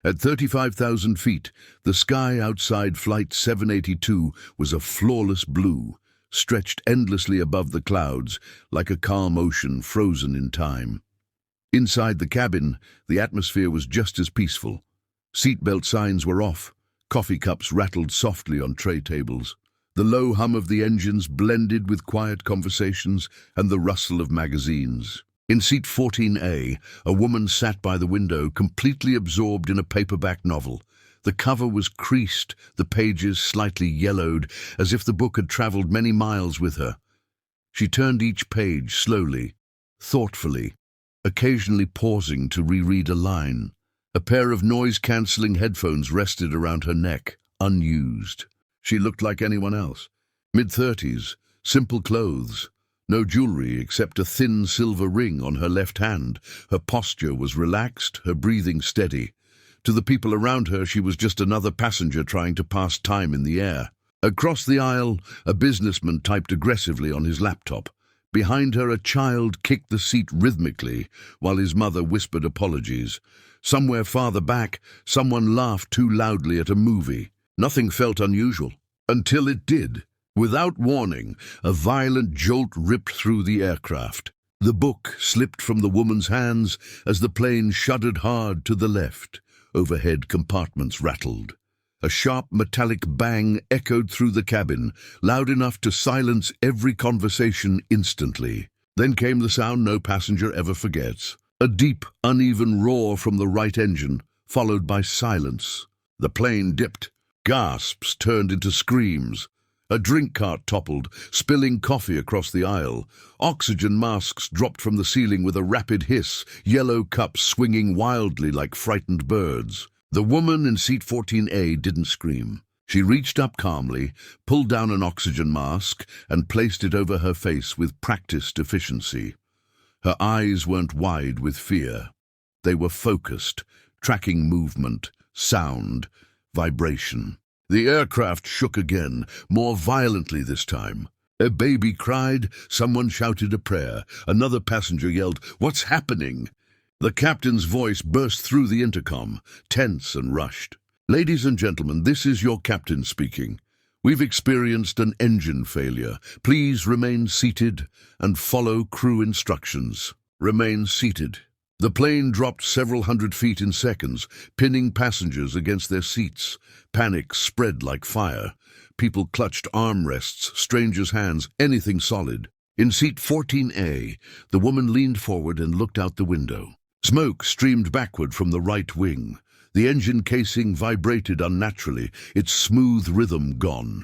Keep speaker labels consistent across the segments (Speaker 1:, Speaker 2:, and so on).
Speaker 1: At 35,000 feet, the sky outside Flight 782 was a flawless blue, stretched endlessly above the clouds like a calm ocean frozen in time. Inside the cabin, the atmosphere was just as peaceful. Seatbelt signs were off, coffee cups rattled softly on tray tables. The low hum of the engines blended with quiet conversations and the rustle of magazines. In seat 14A, a woman sat by the window, completely absorbed in a paperback novel. The cover was creased, the pages slightly yellowed, as if the book had traveled many miles with her. She turned each page slowly, thoughtfully, occasionally pausing to reread a line. A pair of noise-canceling headphones rested around her neck, unused. She looked like anyone else. Mid-30s, simple clothes, no jewelry except a thin silver ring on her left hand. Her posture was relaxed, her breathing steady. To the people around her, she was just another passenger trying to pass time in the air. Across the aisle, a businessman typed aggressively on his laptop. Behind her, a child kicked the seat rhythmically, while his mother whispered apologies. Somewhere farther back, someone laughed too loudly at a movie. Nothing felt unusual, until it did. Without warning, a violent jolt ripped through the aircraft. The book slipped from the woman's hands as the plane shuddered hard to the left. Overhead compartments rattled. A sharp metallic bang echoed through the cabin, loud enough to silence every conversation instantly. Then came the sound no passenger ever forgets. A deep, uneven roar from the right engine, followed by silence. The plane dipped. Gasps turned into screams. A drink cart toppled, spilling coffee across the aisle. Oxygen masks dropped from the ceiling with a rapid hiss, yellow cups swinging wildly like frightened birds. The woman in seat 14A didn't scream. She reached up calmly, pulled down an oxygen mask, and placed it over her face with practiced efficiency. Her eyes weren't wide with fear. They were focused, tracking movement, sound, vibration. The aircraft shook again, more violently this time. A baby cried, someone shouted a prayer. Another passenger yelled, "What's happening?" The captain's voice burst through the intercom, tense and rushed. "Ladies and gentlemen, this is your captain speaking. We've experienced an engine failure. Please remain seated and follow crew instructions." Remain seated. The plane dropped several hundred feet in seconds, pinning passengers against their seats. Panic spread like fire. People clutched armrests, strangers' hands, anything solid. In seat 14A, the woman leaned forward and looked out the window. Smoke streamed backward from the right wing. The engine casing vibrated unnaturally, its smooth rhythm gone.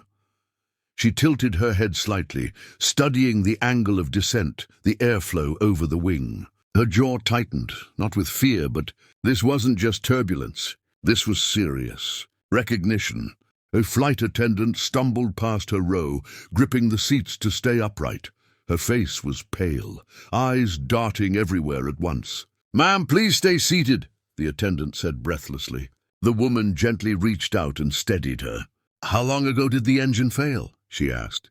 Speaker 1: She tilted her head slightly, studying the angle of descent, the airflow over the wing. Her jaw tightened, not with fear, but this wasn't just turbulence. This was serious. Recognition. A flight attendant stumbled past her row, gripping the seats to stay upright. Her face was pale, eyes darting everywhere at once. "Ma'am, please stay seated," the attendant said breathlessly. The woman gently reached out and steadied her. "How long ago did the engine fail?" she asked.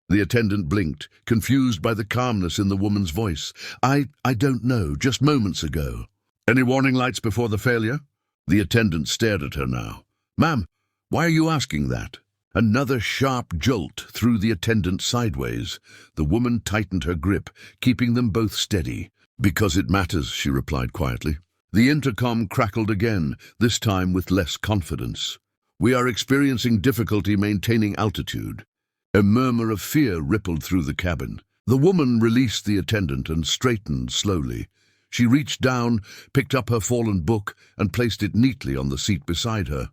Speaker 1: The attendant blinked, confused by the calmness in the woman's voice. I don't know, just moments ago." "Any warning lights before the failure?" The attendant stared at her now. "Ma'am, why are you asking that?" Another sharp jolt threw the attendant sideways. The woman tightened her grip, keeping them both steady. "Because it matters," she replied quietly. The intercom crackled again, this time with less confidence. "We are experiencing difficulty maintaining altitude." A murmur of fear rippled through the cabin. The woman released the attendant and straightened slowly. She reached down, picked up her fallen book, and placed it neatly on the seat beside her.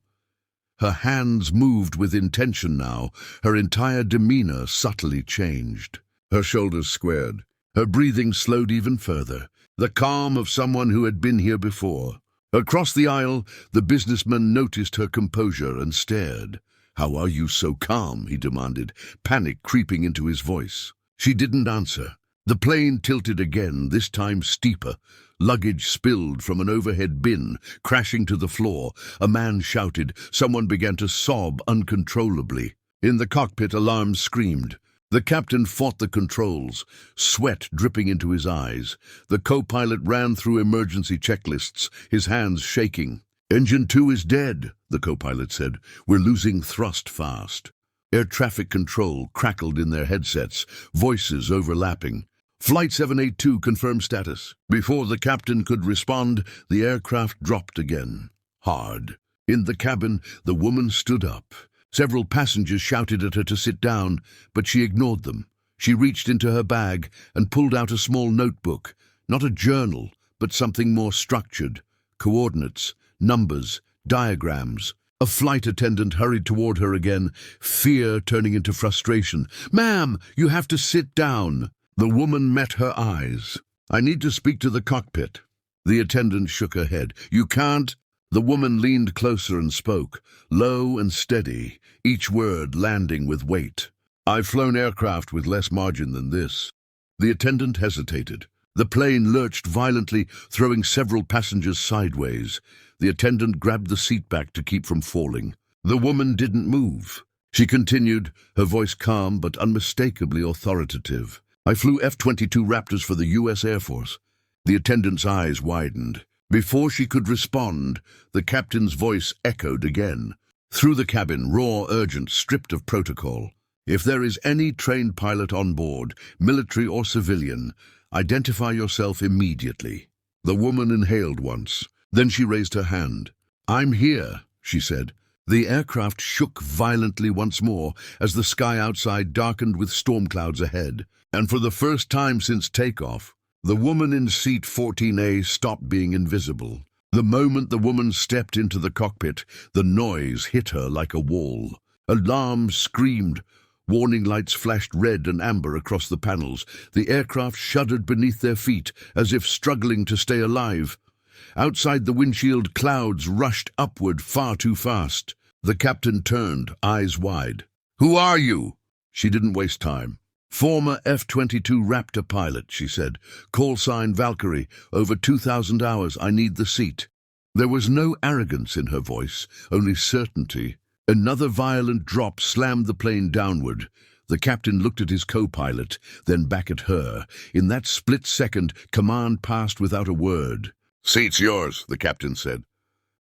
Speaker 1: Her hands moved with intention now, her entire demeanor subtly changed. Her shoulders squared. Her breathing slowed even further, the calm of someone who had been here before. Across the aisle, the businessman noticed her composure and stared. "How are you so calm?" he demanded, panic creeping into his voice. She didn't answer. The plane tilted again, this time steeper. Luggage spilled from an overhead bin, crashing to the floor. A man shouted. Someone began to sob uncontrollably. In the cockpit, alarms screamed. The captain fought the controls, sweat dripping into his eyes. The co-pilot ran through emergency checklists, his hands shaking. "Engine 2 is dead," the co-pilot said. "We're losing thrust fast." Air traffic control crackled in their headsets, voices overlapping. "Flight 782 confirmed status." Before the captain could respond, the aircraft dropped again. Hard. In the cabin, the woman stood up. Several passengers shouted at her to sit down, but she ignored them. She reached into her bag and pulled out a small notebook. Not a journal, but something more structured. Coordinates, numbers, diagrams. A flight attendant hurried toward her again, fear turning into frustration. "Ma'am, you have to sit down." The woman met her eyes. "I need to speak to the cockpit." The attendant shook her head. "You can't." The woman leaned closer and spoke, low and steady, each word landing with weight. "I've flown aircraft with less margin than this." The attendant hesitated. The plane lurched violently, throwing several passengers sideways. The attendant grabbed the seat back to keep from falling. The woman didn't move. She continued, her voice calm but unmistakably authoritative. "I flew F-22 Raptors for the U.S. Air Force." The attendant's eyes widened. Before she could respond, the captain's voice echoed again. Through the cabin, raw, urgent, stripped of protocol. "If there is any trained pilot on board, military or civilian, identify yourself immediately." The woman inhaled once. Then she raised her hand. "I'm here," she said. The aircraft shook violently once more as the sky outside darkened with storm clouds ahead. And for the first time since takeoff, the woman in seat 14A stopped being invisible. The moment the woman stepped into the cockpit, the noise hit her like a wall. Alarms screamed. Warning lights flashed red and amber across the panels. The aircraft shuddered beneath their feet, as if struggling to stay alive. Outside the windshield, clouds rushed upward far too fast. The captain turned, eyes wide. "Who are you?" She didn't waste time. "Former F-22 Raptor pilot," she said. "Call sign Valkyrie. Over 2,000 hours. I need the seat." There was no arrogance in her voice, only certainty. Another violent drop slammed the plane downward. The captain looked at his co-pilot, then back at her. In that split second, command passed without a word. "Seat's yours," the captain said.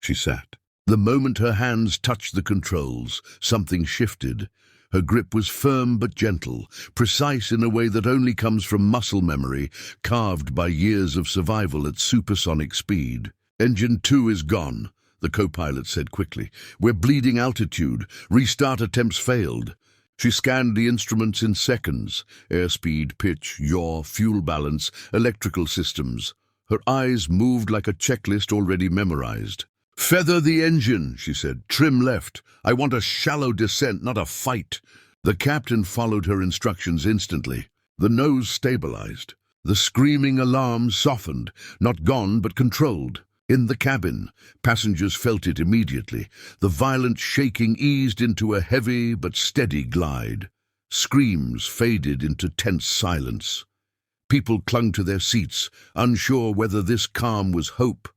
Speaker 1: She sat. The moment her hands touched the controls, something shifted. Her grip was firm but gentle, precise in a way that only comes from muscle memory, carved by years of survival at supersonic speed. "Engine 2 is gone," the co-pilot said quickly. "We're bleeding altitude. Restart attempts failed." She scanned the instruments in seconds. Airspeed, pitch, yaw, fuel balance, electrical systems. Her eyes moved like a checklist already memorized. "Feather the engine," she said. "Trim left. I want a shallow descent, not a fight." The captain followed her instructions instantly. The nose stabilized. The screaming alarm softened, not gone but controlled. In the cabin, passengers felt it immediately. The violent shaking eased into a heavy but steady glide. Screams faded into tense silence. People clung to their seats, unsure whether this calm was hope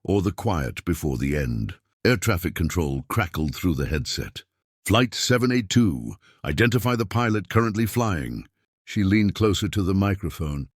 Speaker 1: or the quiet before the end. Air traffic control crackled through the headset. "Flight 782, identify the pilot currently flying." She leaned closer to the microphone.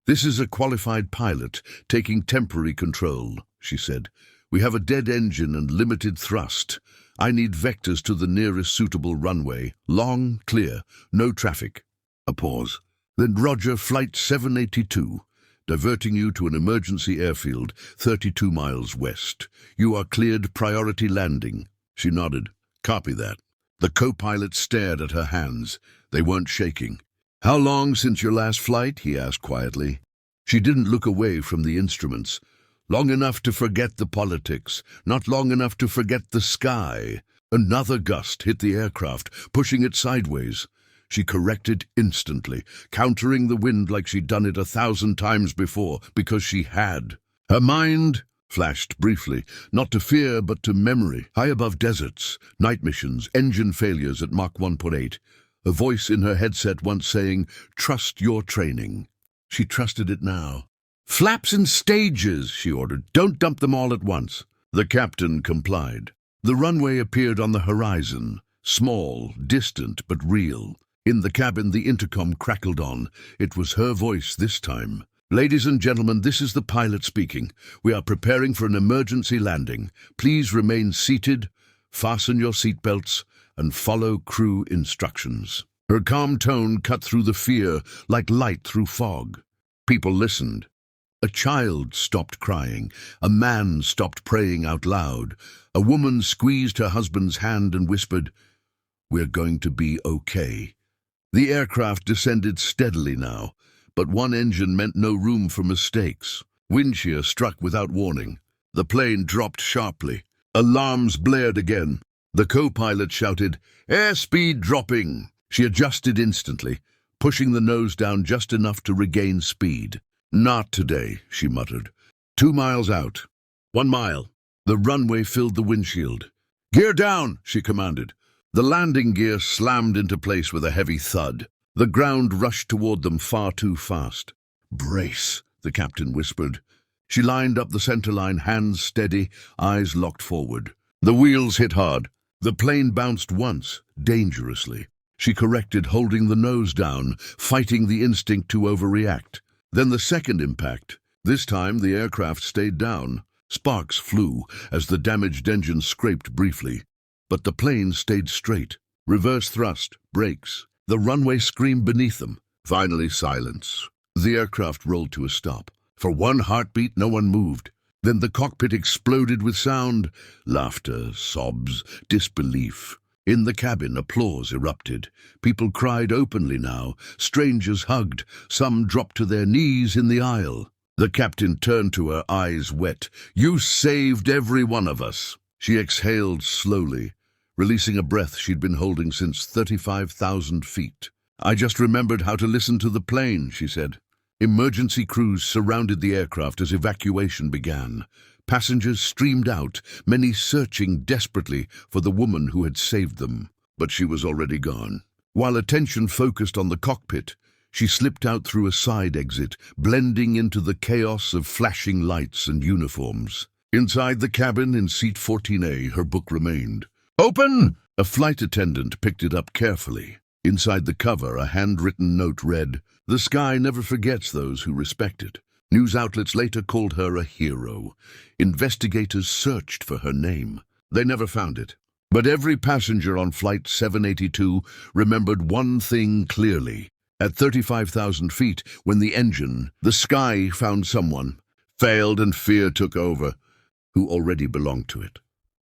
Speaker 1: "This is a qualified pilot, taking temporary control," she said. "We have a dead engine and limited thrust. I need vectors to the nearest suitable runway. Long, clear, no traffic." A pause. "Then Roger, Flight 782. Diverting you to an emergency airfield 32 miles west. You are cleared priority landing." She nodded. "Copy that." The co-pilot stared at her hands. They weren't shaking. "How long since your last flight?" he asked quietly. She didn't look away from the instruments. "Long enough to forget the politics, not long enough to forget the sky." Another gust hit the aircraft, pushing it sideways. She corrected instantly, countering the wind like she'd done it 1,000 times before, because she had. Her mind flashed briefly, not to fear but to memory. High above deserts, night missions, engine failures at Mach 1.8. A voice in her headset once saying, "Trust your training." She trusted it now. "Flaps in stages," she ordered. "Don't dump them all at once." The captain complied. The runway appeared on the horizon, small, distant, but real. In the cabin, the intercom crackled on. It was her voice this time. Ladies and gentlemen, this is the pilot speaking. We are preparing for an emergency landing. Please remain seated, fasten your seatbelts, and follow crew instructions. Her calm tone cut through the fear like light through fog. People listened. A child stopped crying. A man stopped praying out loud. A woman squeezed her husband's hand and whispered, "We're going to be okay." The aircraft descended steadily now, but one engine meant no room for mistakes. Wind shear struck without warning. The plane dropped sharply. Alarms blared again. The co-pilot shouted, "Airspeed dropping!" She adjusted instantly, pushing the nose down just enough to regain speed. "Not today," she muttered. 2 miles out. 1 mile. The runway filled the windshield. "Gear down," she commanded. The landing gear slammed into place with a heavy thud. The ground rushed toward them far too fast. "Brace," the captain whispered. She lined up the centerline, hands steady, eyes locked forward. The wheels hit hard. The plane bounced once, dangerously. She corrected, holding the nose down, fighting the instinct to overreact. Then the second impact. This time the aircraft stayed down. Sparks flew as the damaged engine scraped briefly. But the plane stayed straight. Reverse thrust, brakes. The runway screamed beneath them. Finally, silence. The aircraft rolled to a stop. For one heartbeat, no one moved. Then the cockpit exploded with sound. Laughter, sobs, disbelief. In the cabin, applause erupted. People cried openly now. Strangers hugged. Some dropped to their knees in the aisle. The captain turned to her, eyes wet. "You saved every one of us." She exhaled slowly, releasing a breath she'd been holding since 35,000 feet. "I just remembered how to listen to the plane," she said. Emergency crews surrounded the aircraft as evacuation began. Passengers streamed out, many searching desperately for the woman who had saved them. But she was already gone. While attention focused on the cockpit, she slipped out through a side exit, blending into the chaos of flashing lights and uniforms. Inside the cabin, in seat 14A, her book remained. "Open!" A flight attendant picked it up carefully. Inside the cover, a handwritten note read, "The sky never forgets those who respect it." News outlets later called her a hero. Investigators searched for her name. They never found it. But every passenger on Flight 782 remembered one thing clearly. At 35,000 feet, when the sky found someone, failed and fear took over, who already belonged to it.